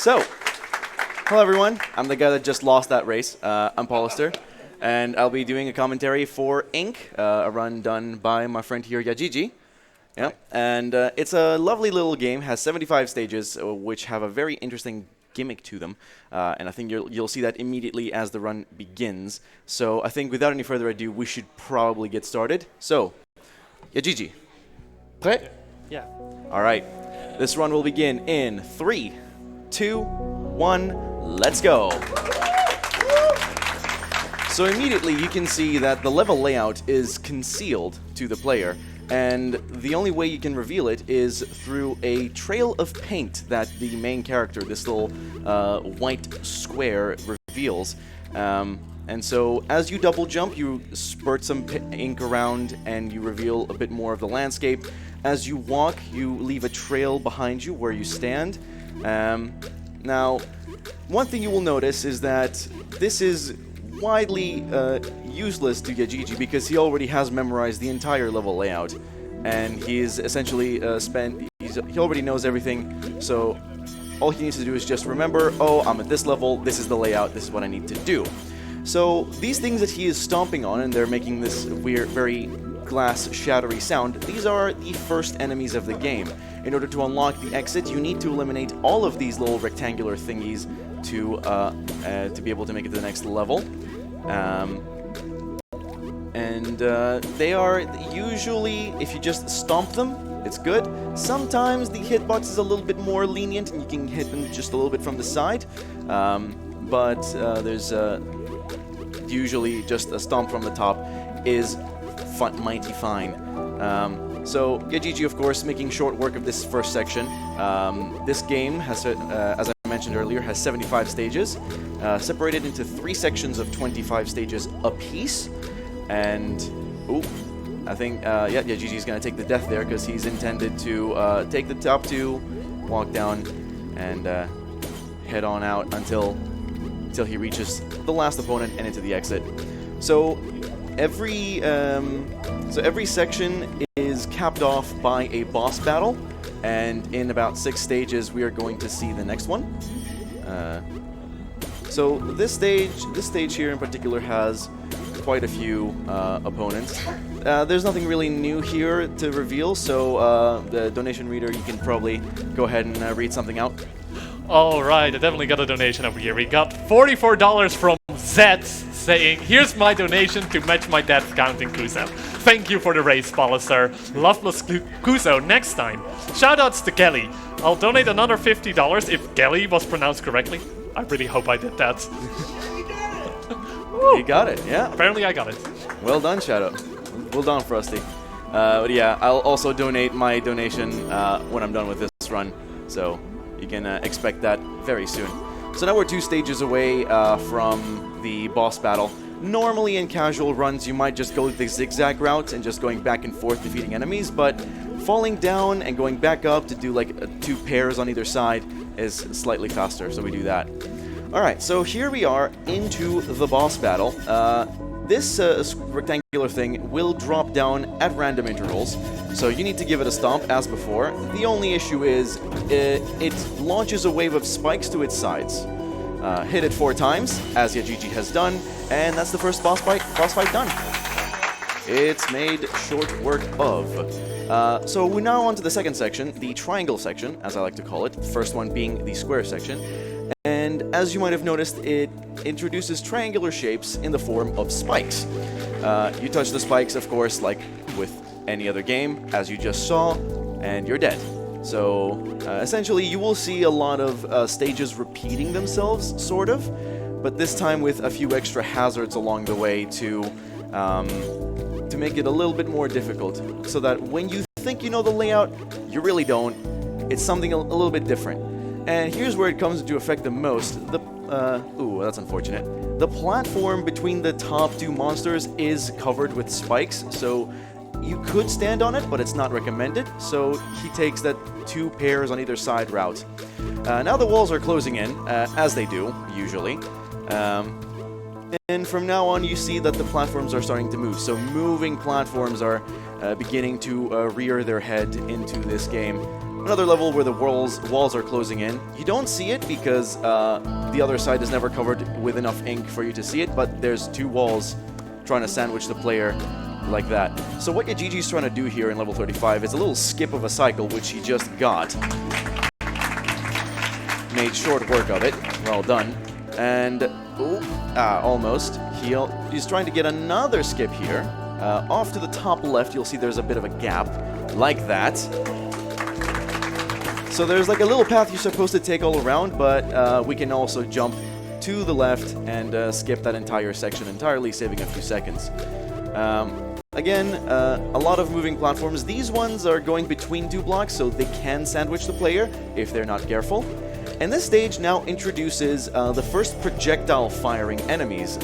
So, hello everyone. I'm the guy that just lost that race. I'm Paulister, and I'll be doing a commentary for Ink, a run done by my friend here, Yajijy. Yeah, and it's a lovely little game. Has 75 stages, which have a very interesting gimmick to them, and I think you'll see that immediately as the run begins. So I think without any further ado, we should probably get started. So, Yajijy, play. Yeah. All right. This run will begin in 3, 2, 1. Let's go. So immediately you can see that the level layout is concealed to the player, and the only way you can reveal it is through a trail of paint that the main character, this little white square, reveals. And so as you double jump, you spurt some ink around and you reveal a bit more of the landscape. As you walk, you leave a trail behind you where you stand. Now, one thing you will notice is that this is widely useless to Yajijy because he already has memorized the entire level layout, and he's essentially he already knows everything, so all he needs to do is just remember, oh, I'm at this level, this is the layout, this is what I need to do. So these things that he is stomping on, and they're making this weird, very glass shattery sound, these are the first enemies of the game. In order to unlock the exit, you need to eliminate all of these little rectangular thingies to be able to make it to the next level. They are usually, if you just stomp them, it's good. Sometimes the hitbox is a little bit more lenient and you can hit them just a little bit from the side. But there's usually just a stomp from the top is mighty fine. So Yajijy, of course, making short work of this first section. This game has, as I mentioned earlier, has 75 stages, separated into 3 sections of 25 stages apiece. And, I think, yeah, Yajijy is going to take the death there because he's intended to take the top 2, walk down, and head on out until he reaches the last opponent and into the exit. So every section is capped off by a boss battle, and in about 6 stages we are going to see the next one. So this stage here in particular has quite a few opponents. There's nothing really new here to reveal, so the donation reader, you can probably go ahead and read something out. Alright, I definitely got a donation over here. We got $44 from Zed saying, here's my donation to match my death count in Kuso. Thank you for the race, Paulister. Love plus Kuso next time. Shoutouts to Kelly. I'll donate another $50 if Kelly was pronounced correctly. I really hope I did that. You got it, yeah. Apparently I got it. Well done, Shadow. Well done, Frosty. But yeah, I'll also donate my donation when I'm done with this run, so you can expect that very soon. So now we're 2 stages away from the boss battle. Normally in casual runs you might just go the zigzag route and just going back and forth defeating enemies, but falling down and going back up to do like 2 pairs on either side is slightly faster, so we do that. Alright, so here we are into the boss battle. This rectangular thing will drop down at random intervals, so you need to give it a stomp as before. The only issue is it launches a wave of spikes to its sides. Hit it 4 times, as Yajijy has done, and that's the first boss fight done. It's made short work of. So we're now on to the second section, the triangle section, as I like to call it, the first one being the square section. And as you might have noticed, it introduces triangular shapes in the form of spikes. You touch the spikes, of course, like with any other game, as you just saw, and you're dead. So essentially, you will see a lot of stages repeating themselves, sort of, but this time with a few extra hazards along the way to make it a little bit more difficult, so that when you think you know the layout, you really don't. It's something a little bit different. And here's where it comes into effect the most. Ooh, that's unfortunate. The platform between the top 2 monsters is covered with spikes, so you could stand on it, but it's not recommended. So he takes that 2 pairs on either side route. Now the walls are closing in, as they do, usually. And from now on, you see that the platforms are starting to move. So moving platforms are beginning to rear their head into this game. Another level where the walls are closing in. You don't see it because the other side is never covered with enough ink for you to see it, but there's two walls trying to sandwich the player like that. So what Yajijy is trying to do here in level 35 is a little skip of a cycle, which he just got. Made short work of it. Well done. And, almost. He's trying to get another skip here. Off to the top left, you'll see there's a bit of a gap, like that. So there's like a little path you're supposed to take all around, but we can also jump to the left and skip that entire section entirely, saving a few seconds. Again, a lot of moving platforms. These ones are going between two blocks, so they can sandwich the player if they're not careful. And this stage now introduces the first projectile firing enemies.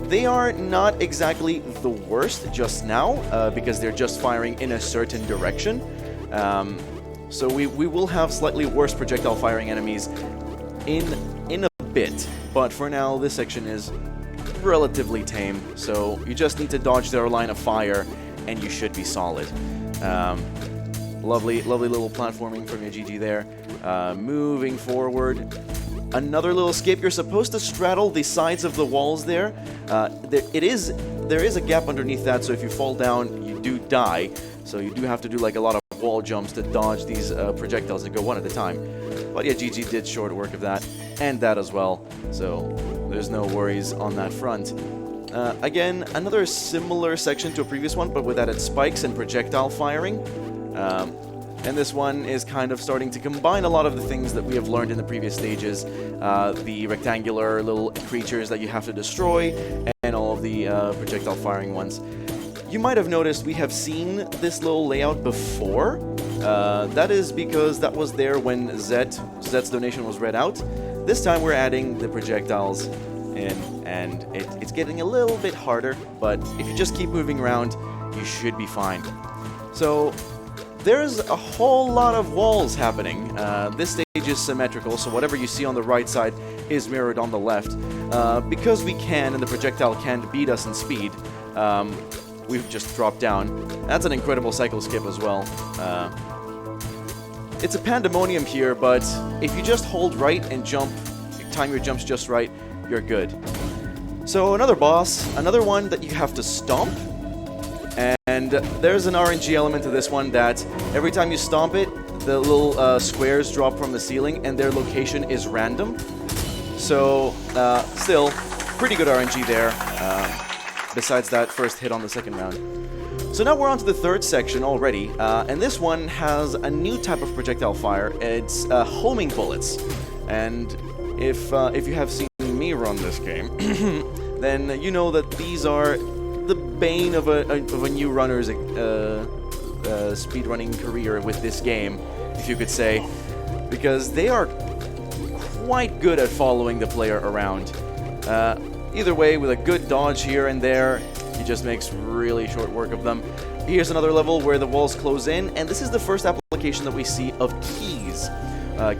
They are not exactly the worst just now, because they're just firing in a certain direction. So we will have slightly worse projectile firing enemies in a bit. But for now, this section is relatively tame, so you just need to dodge their line of fire, and you should be solid. Lovely little platforming from Yajijy there. Moving forward, another little skip. You're supposed to straddle the sides of the walls there. There is a gap underneath that, so if you fall down, you do die. So you do have to do like a lot of wall jumps to dodge these projectiles and go one at a time. But yeah, Yajijy did short work of that, and that as well. So there's no worries on that front. Again, another similar section to a previous one, but with added spikes and projectile firing. And this one is kind of starting to combine a lot of the things that we have learned in the previous stages. The rectangular little creatures that you have to destroy, and all of the projectile firing ones. You might have noticed we have seen this little layout before. That is because that was there when Zet's donation was read out. This time we're adding the projectiles in, and it's getting a little bit harder, but if you just keep moving around, you should be fine. So there's a whole lot of walls happening. This stage is symmetrical, so whatever you see on the right side is mirrored on the left. Because we can, and the projectile can't beat us in speed, we've just dropped down. That's an incredible cycle skip as well. It's a pandemonium here, but if you just hold right and jump, time your jumps just right, you're good. So another boss, another one that you have to stomp. And there's an RNG element to this one that every time you stomp it, the little squares drop from the ceiling and their location is random. So still, pretty good RNG there, besides that first hit on the second round. So now we're on to the third section already, and this one has a new type of projectile fire. It's homing bullets. And if you have seen me run this game, then you know that these are the bane of a new runner's speedrunning career with this game, if you could say, because they are quite good at following the player around. Either way, with a good dodge here and there, he just makes really short work of them. Here's another level where the walls close in, and this is the first application that we see of keys.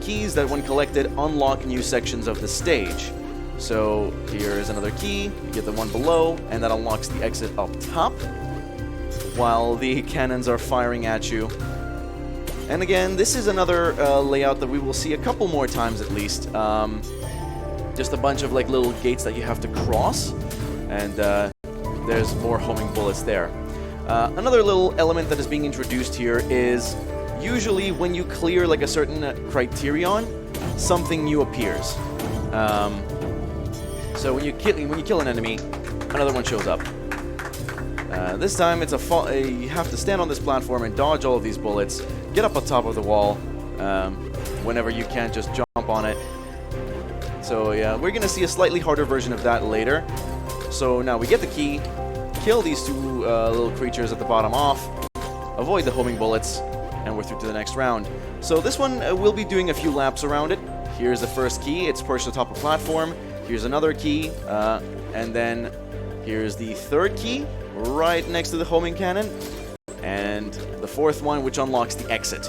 Keys that, when collected, unlock new sections of the stage. So here's another key, you get the one below, and that unlocks the exit up top, while the cannons are firing at you. And again, this is another layout that we will see a couple more times at least. Just a bunch of like little gates that you have to cross, and there's more homing bullets there. Another little element that is being introduced here is usually when you clear like a certain criterion, something new appears. So when you kill an enemy, another one shows up. This time it's you have to stand on this platform and dodge all of these bullets, get up on top of the wall. Whenever you can, just jump on it. So yeah, we're gonna see a slightly harder version of that later. So now we get the key, kill these two little creatures at the bottom off, avoid the homing bullets, and we're through to the next round. So this one, we'll be doing a few laps around it. Here's the first key, it's perched on top of the platform. Here's another key, and then here's the third key, right next to the homing cannon, and the fourth one, which unlocks the exit.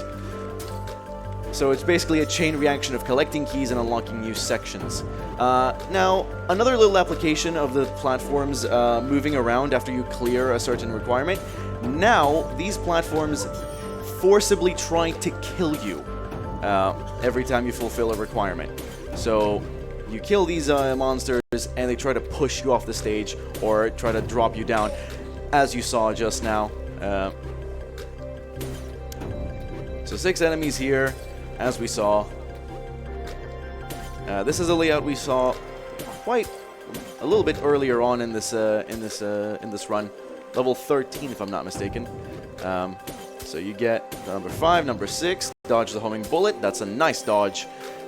So it's basically a chain reaction of collecting keys and unlocking new sections. Now, another little application of the platforms moving around after you clear a certain requirement. Now, these platforms forcibly trying to kill you every time you fulfill a requirement. So you kill these monsters, and they try to push you off the stage or try to drop you down, as you saw just now. So 6 enemies here, as we saw. This is a layout we saw quite a little bit earlier on in this run, level 13 if I'm not mistaken. So you get number 5, number 6, dodge the homing bullet. That's a nice dodge,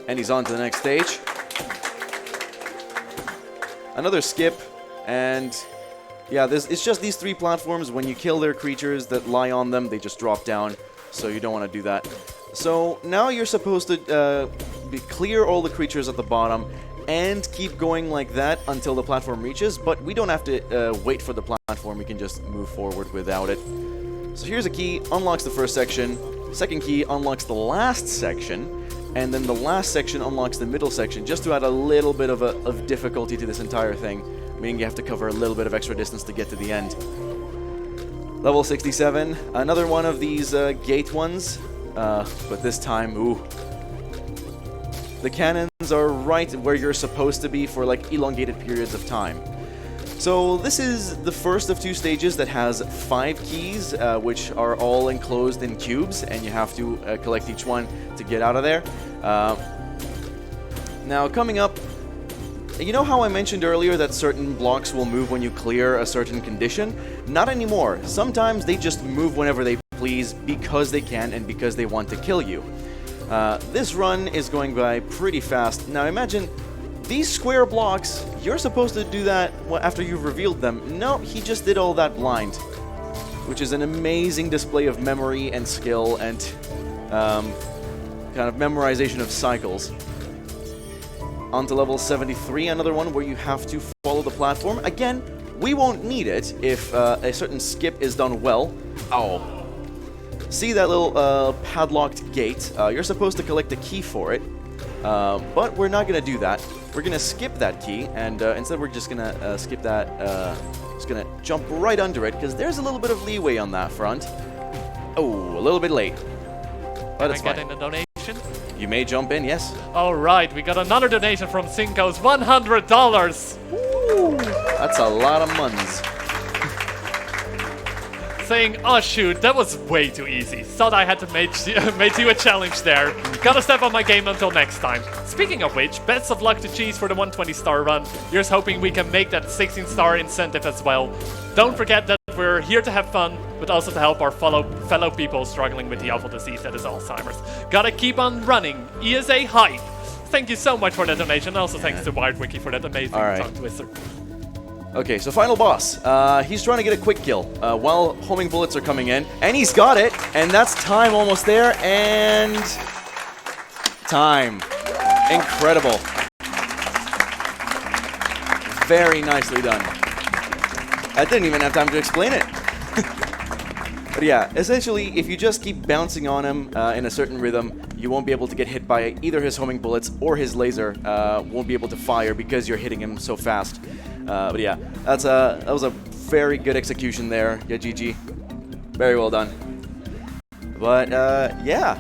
and he's on to the next stage. Another skip, and yeah, it's just these 3 platforms. When you kill their creatures that lie on them, they just drop down, so you don't want to do that. So now you're supposed to clear all the creatures at the bottom and keep going like that until the platform reaches, but we don't have to wait for the platform. We can just move forward without it. So here's a key, unlocks the first section. Second key unlocks the last section. And then the last section unlocks the middle section, just to add a little bit of difficulty to this entire thing, meaning you have to cover a little bit of extra distance to get to the end. Level 67, another one of these gate ones, but this time, ooh. The cannons are right where you're supposed to be for like elongated periods of time. So this is the first of 2 stages that has 5 keys, which are all enclosed in cubes, and you have to collect each one to get out of there. Now coming up, you know how I mentioned earlier that certain blocks will move when you clear a certain condition? Not anymore. Sometimes they just move whenever they please because they can and because they want to kill you. This run is going by pretty fast. Now imagine these square blocks, you're supposed to do that after you've revealed them. No, he just did all that blind, which is an amazing display of memory and skill and kind of memorization of cycles. On to level 73, another one where you have to follow the platform. Again, we won't need it if a certain skip is done well. Oh. See that little padlocked gate? You're supposed to collect a key for it, but we're not going to do that. We're going to skip that key, and instead we're just going to skip that, just going to jump right under it, because there's a little bit of leeway on that front. Oh, a little bit late, but it's fine. Can I get in a donation? You may jump in, yes. Alright, we got another donation from Cinco's, $100! Ooh, that's a lot of muns. Saying, oh shoot, that was way too easy. Thought I had to make you a challenge there. Gotta step on my game until next time. Speaking of which, best of luck to Cheese for the 120-star run. Here's hoping we can make that 16-star incentive as well. Don't forget that we're here to have fun, but also to help our fellow people struggling with the awful disease that is Alzheimer's. Gotta keep on running. ESA hype. Thank you so much for that donation. Also thanks to WiredWiki for that amazing tongue twister. Okay, so final boss. He's trying to get a quick kill while homing bullets are coming in, and he's got it, and that's time almost there, and time. Incredible. Very nicely done. I didn't even have time to explain it. But yeah, essentially, if you just keep bouncing on him in a certain rhythm, you won't be able to get hit by either his homing bullets or his laser won't be able to fire because you're hitting him so fast. But yeah, that was a very good execution there, yajijy. Very well done. But yeah,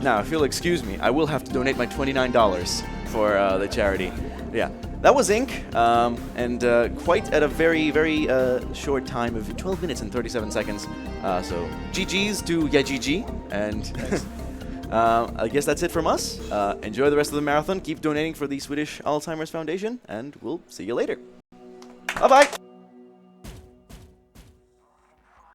now if you'll excuse me, I will have to donate my $29 for the charity. Yeah, that was Ink, and quite at a very, very short time of 12 minutes and 37 seconds. So GG's to yajijy, and I guess that's it from us. Enjoy the rest of the marathon. Keep donating for the Swedish Alzheimer's Foundation, and we'll see you later. Bye-bye!